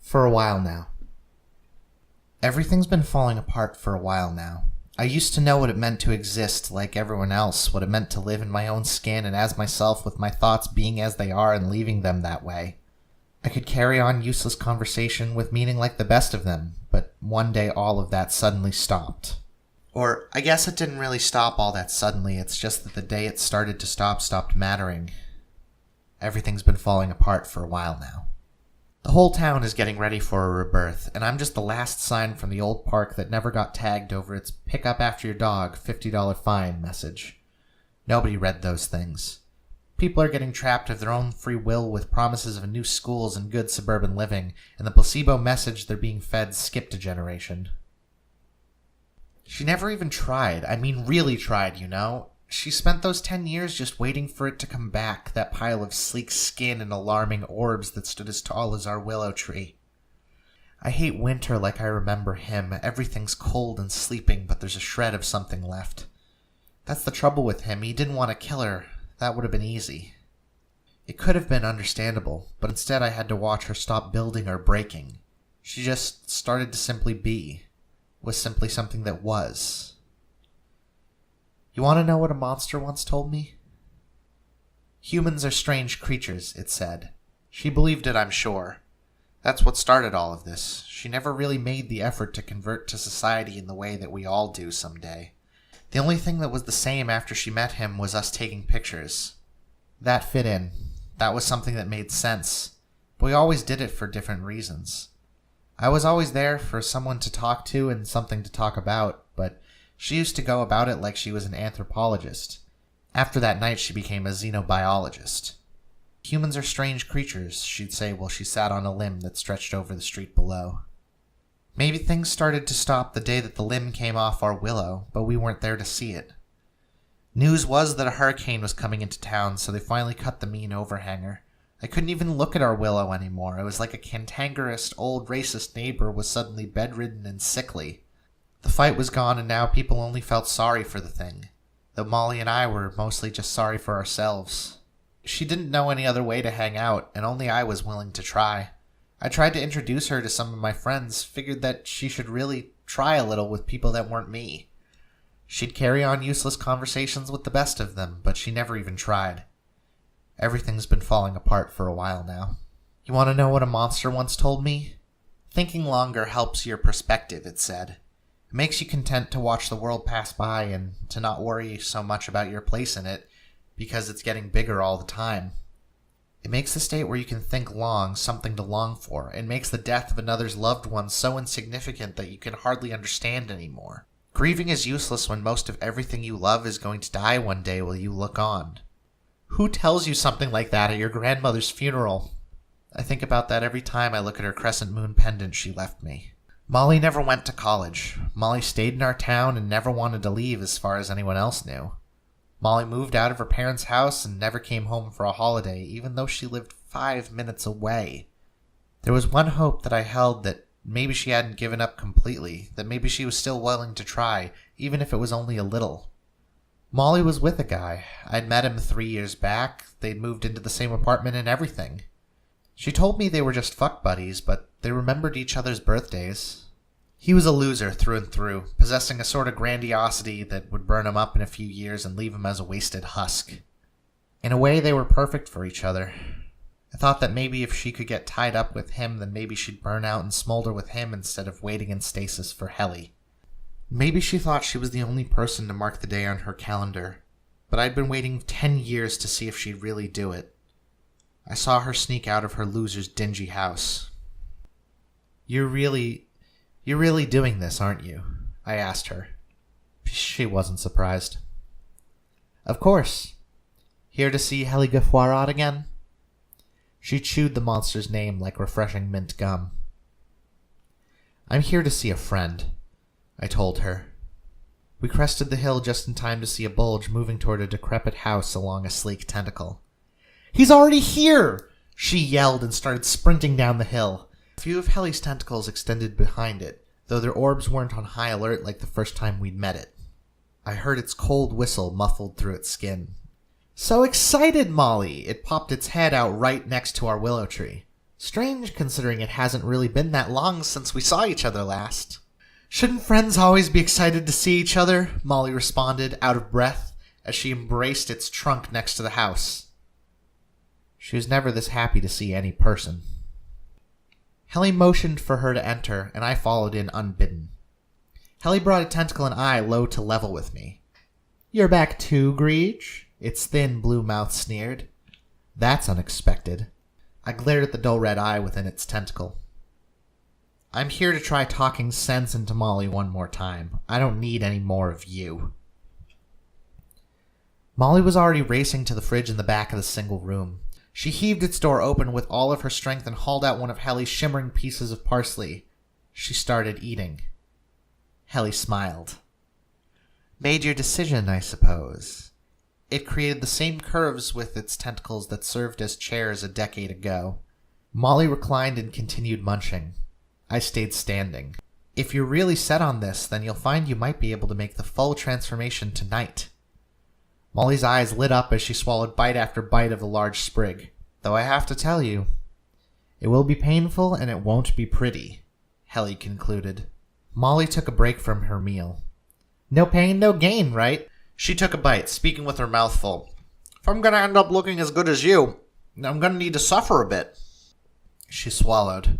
For a while now. Everything's been falling apart for a while now. I used to know what it meant to exist like everyone else, what it meant to live in my own skin and as myself with my thoughts being as they are and leaving them that way. I could carry on useless conversation with meaning like the best of them, but one day all of that suddenly stopped. Or, I guess it didn't really stop all that suddenly, it's just that the day it started to stop stopped mattering. Everything's been falling apart for a while now. The whole town is getting ready for a rebirth, and I'm just the last sign from the old park that never got tagged over its pick up after your dog, $50 fine message. Nobody read those things. People are getting trapped of their own free will with promises of new schools and good suburban living, and the placebo message they're being fed skipped a generation. She never even tried. I mean, really tried, you know? She spent those 10 years just waiting for it to come back, that pile of sleek skin and alarming orbs that stood as tall as our willow tree. I hate winter like I remember him. Everything's cold and sleeping, but there's a shred of something left. That's the trouble with him. He didn't want to kill her. That would have been easy. It could have been understandable, but instead I had to watch her stop building or breaking. She just started to simply be. Was simply something that was. You want to know what a monster once told me? Humans are strange creatures, it said. She believed it, I'm sure. That's what started all of this. She never really made the effort to convert to society in the way that we all do someday. The only thing that was the same after she met him was us taking pictures. That fit in. That was something that made sense. But we always did it for different reasons. I was always there for someone to talk to and something to talk about, but she used to go about it like she was an anthropologist. After that night, she became a xenobiologist. Humans are strange creatures, she'd say while she sat on a limb that stretched over the street below. Maybe things started to stop the day that the limb came off our willow, but we weren't there to see it. News was that a hurricane was coming into town, so they finally cut the mean overhanger. I couldn't even look at our willow anymore. It was like a cantankerous, old, racist neighbor was suddenly bedridden and sickly. The fight was gone, and now people only felt sorry for the thing, though Molly and I were mostly just sorry for ourselves. She didn't know any other way to hang out, and only I was willing to try. I tried to introduce her to some of my friends, figured that she should really try a little with people that weren't me. She'd carry on useless conversations with the best of them, but she never even tried. Everything's been falling apart for a while now. You want to know what a monster once told me? Thinking longer helps your perspective, it said. It makes you content to watch the world pass by and to not worry so much about your place in it because it's getting bigger all the time. It makes the state where you can think long something to long for. It makes the death of another's loved one so insignificant that you can hardly understand anymore. Grieving is useless when most of everything you love is going to die one day while you look on. Who tells you something like that at your grandmother's funeral? I think about that every time I look at her crescent moon pendant she left me. Molly never went to college. Molly stayed in our town and never wanted to leave as far as anyone else knew. Molly moved out of her parents' house and never came home for a holiday, even though she lived 5 minutes away. There was one hope that I held, that maybe she hadn't given up completely, that maybe she was still willing to try, even if it was only a little. Molly was with a guy. I'd met him 3 years back. They'd moved into the same apartment and everything. She told me they were just fuck buddies, but they remembered each other's birthdays. He was a loser through and through, possessing a sort of grandiosity that would burn him up in a few years and leave him as a wasted husk. In a way, they were perfect for each other. I thought that maybe if she could get tied up with him, then maybe she'd burn out and smolder with him instead of waiting in stasis for Helly. Maybe she thought she was the only person to mark the day on her calendar, but I'd been waiting 10 years to see if she'd really do it. I saw her sneak out of her loser's dingy house. You're really doing this, aren't you? I asked her. She wasn't surprised. Of course. Here to see Helga Foirot again? She chewed the monster's name like refreshing mint gum. I'm here to see a friend, I told her. We crested the hill just in time to see a bulge moving toward a decrepit house along a sleek tentacle. He's already here! She yelled and started sprinting down the hill. A few of Helly's tentacles extended behind it, though their orbs weren't on high alert like the first time we'd met it. I heard its cold whistle muffled through its skin. So excited, Molly! It popped its head out right next to our willow tree. Strange, considering it hasn't really been that long since we saw each other last. Shouldn't friends always be excited to see each other? Molly responded, out of breath, as she embraced its trunk next to the house. She was never this happy to see any person. Helly motioned for her to enter, and I followed in unbidden. Helly brought a tentacle and eye low to level with me. "You're back too, Greege?" Its thin blue mouth sneered. "That's unexpected." I glared at the dull red eye within its tentacle. "I'm here to try talking sense into Molly one more time. I don't need any more of you." Molly was already racing to the fridge in the back of the single room. She heaved its door open with all of her strength and hauled out one of Helly's shimmering pieces of parsley. She started eating. Helly smiled. "Made your decision, I suppose." It created the same curves with its tentacles that served as chairs a decade ago. Molly reclined and continued munching. I stayed standing. "If you're really set on this, then you'll find you might be able to make the full transformation tonight." Molly's eyes lit up as she swallowed bite after bite of the large sprig. "Though I have to tell you, it will be painful and it won't be pretty," Helly concluded. Molly took a break from her meal. "No pain, no gain, right?" She took a bite, speaking with her mouth full. "If I'm gonna end up looking as good as you, I'm gonna need to suffer a bit." She swallowed.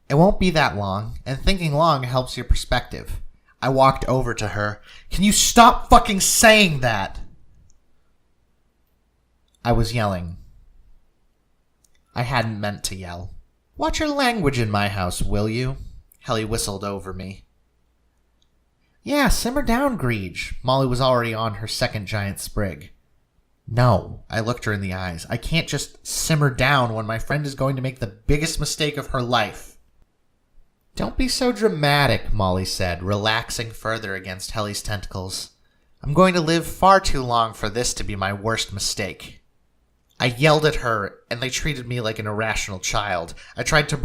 "It won't be that long, and thinking long helps your perspective." I walked over to her. "Can you stop fucking saying that?" I was yelling. I hadn't meant to yell. "Watch your language in my house, will you?" Helly whistled over me. "Yeah, simmer down, Greege." Molly was already on her second giant sprig. "No," I looked her in the eyes. "I can't just simmer down when my friend is going to make the biggest mistake of her life." "Don't be so dramatic," Molly said, relaxing further against Helly's tentacles. "I'm going to live far too long for this to be my worst mistake." I yelled at her, and they treated me like an irrational child. I tried to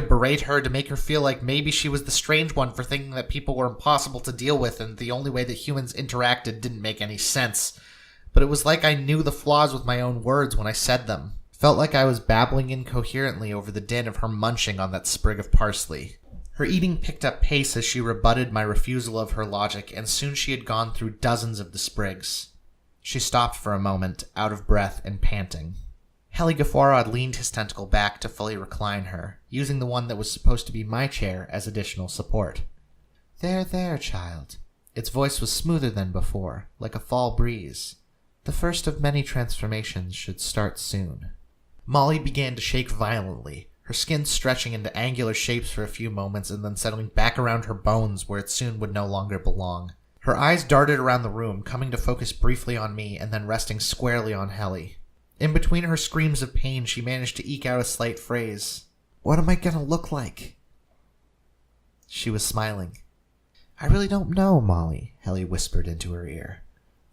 berate her to make her feel like maybe she was the strange one for thinking that people were impossible to deal with and the only way that humans interacted didn't make any sense. But it was like I knew the flaws with my own words when I said them. Felt like I was babbling incoherently over the din of her munching on that sprig of parsley. Her eating picked up pace as she rebutted my refusal of her logic, and soon she had gone through dozens of the sprigs. She stopped for a moment, out of breath and panting. Helly Gafarad leaned his tentacle back to fully recline her, using the one that was supposed to be my chair as additional support. "There, there, child." Its voice was smoother than before, like a fall breeze. "The first of many transformations should start soon." Molly began to shake violently, her skin stretching into angular shapes for a few moments and then settling back around her bones where it soon would no longer belong. Her eyes darted around the room, coming to focus briefly on me and then resting squarely on Helly. In between her screams of pain, she managed to eke out a slight phrase. "What am I gonna look like?" She was smiling. "I really don't know, Molly," Helly whispered into her ear.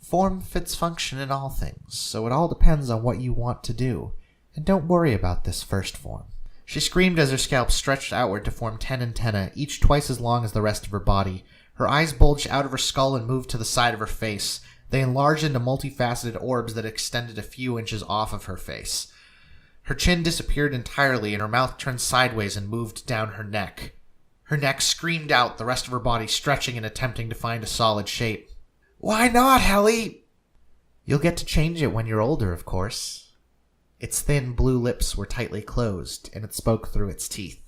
"Form fits function in all things, so it all depends on what you want to do. And don't worry about this first form." She screamed as her scalp stretched outward to form 10 antennae, each twice as long as the rest of her body. Her eyes bulged out of her skull and moved to the side of her face. They enlarged into multifaceted orbs that extended a few inches off of her face. Her chin disappeared entirely, and her mouth turned sideways and moved down her neck. Her neck screamed out, the rest of her body stretching and attempting to find a solid shape. "Why not, Helly?" "You'll get to change it when you're older, of course." Its thin blue lips were tightly closed, and it spoke through its teeth.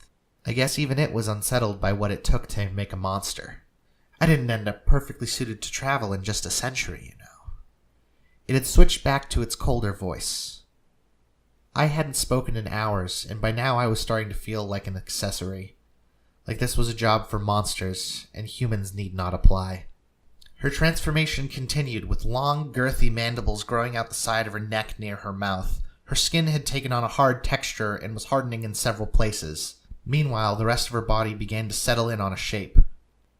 I guess even it was unsettled by what it took to make a monster. I didn't end up perfectly suited to travel in just a century, you know. It had switched back to its colder voice. I hadn't spoken in hours, and by now I was starting to feel like an accessory. Like this was a job for monsters, and humans need not apply. Her transformation continued, with long, girthy mandibles growing out the side of her neck near her mouth. Her skin had taken on a hard texture and was hardening in several places. Meanwhile, the rest of her body began to settle in on a shape.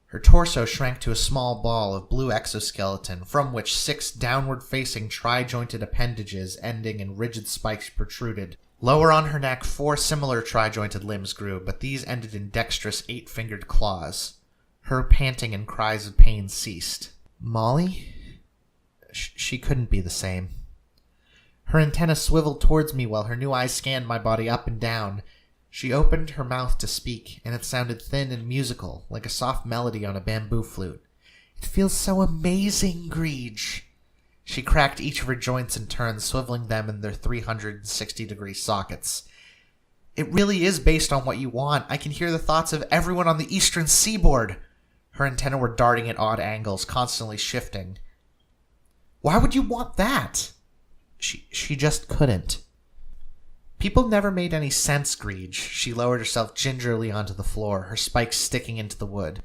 Her torso shrank to a small ball of blue exoskeleton, from which 6 downward-facing tri-jointed appendages ending in rigid spikes protruded. Lower on her neck, 4 similar tri-jointed limbs grew, but these ended in dexterous 8-fingered claws. Her panting and cries of pain ceased. Molly? She couldn't be the same. Her antenna swiveled towards me while her new eyes scanned my body up and down. She opened her mouth to speak, and it sounded thin and musical, like a soft melody on a bamboo flute. "It feels so amazing, Greege." She cracked each of her joints in turn, swiveling them in their 360-degree sockets. "It really is based on what you want. I can hear the thoughts of everyone on the eastern seaboard." Her antennae were darting at odd angles, constantly shifting. "Why would you want that?" She just couldn't. "People never made any sense, Greege." She lowered herself gingerly onto the floor, her spikes sticking into the wood.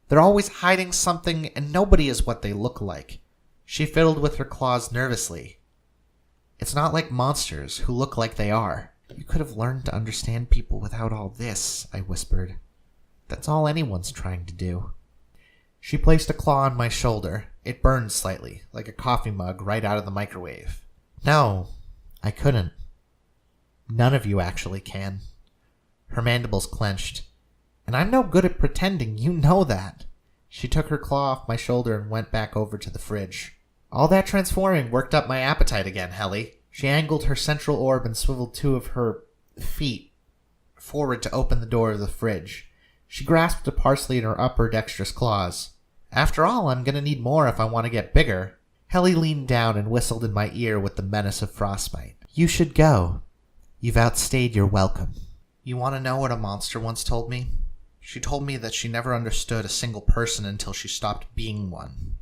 "They're always hiding something, and nobody is what they look like." She fiddled with her claws nervously. "It's not like monsters, who look like they are." "You could have learned to understand people without all this," I whispered. "That's all anyone's trying to do." She placed a claw on my shoulder. It burned slightly, like a coffee mug right out of the microwave. "No, I couldn't. None of you actually can." Her mandibles clenched. "And I'm no good at pretending, you know that." She took her claw off my shoulder and went back over to the fridge. "All that transforming worked up my appetite again, Helly." She angled her central orb and swiveled two of her feet forward to open the door of the fridge. She grasped a parsley in her upper dexterous claws. "After all, I'm gonna need more if I want to get bigger." Helly leaned down and whistled in my ear with the menace of frostbite. "You should go. You've outstayed your welcome." You want to know what a monster once told me? She told me that she never understood a single person until she stopped being one.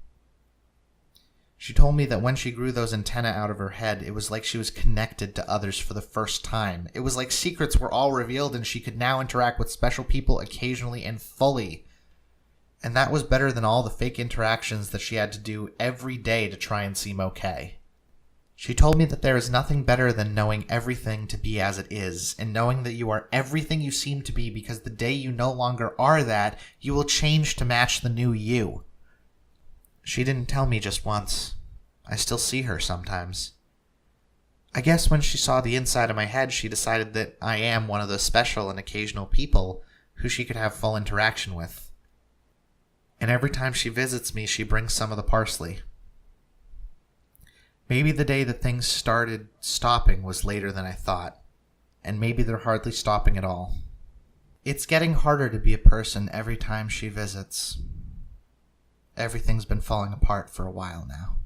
She told me that when she grew those antennae out of her head, it was like she was connected to others for the first time. It was like secrets were all revealed and she could now interact with special people occasionally and fully. And that was better than all the fake interactions that she had to do every day to try and seem okay. She told me that there is nothing better than knowing everything to be as it is, and knowing that you are everything you seem to be, because the day you no longer are that, you will change to match the new you. She didn't tell me just once. I still see her sometimes. I guess when she saw the inside of my head, she decided that I am one of those special and occasional people who she could have full interaction with. And every time she visits me, she brings some of the parsley. Maybe the day that things started stopping was later than I thought, and maybe they're hardly stopping at all. It's getting harder to be a person every time she visits. Everything's been falling apart for a while now.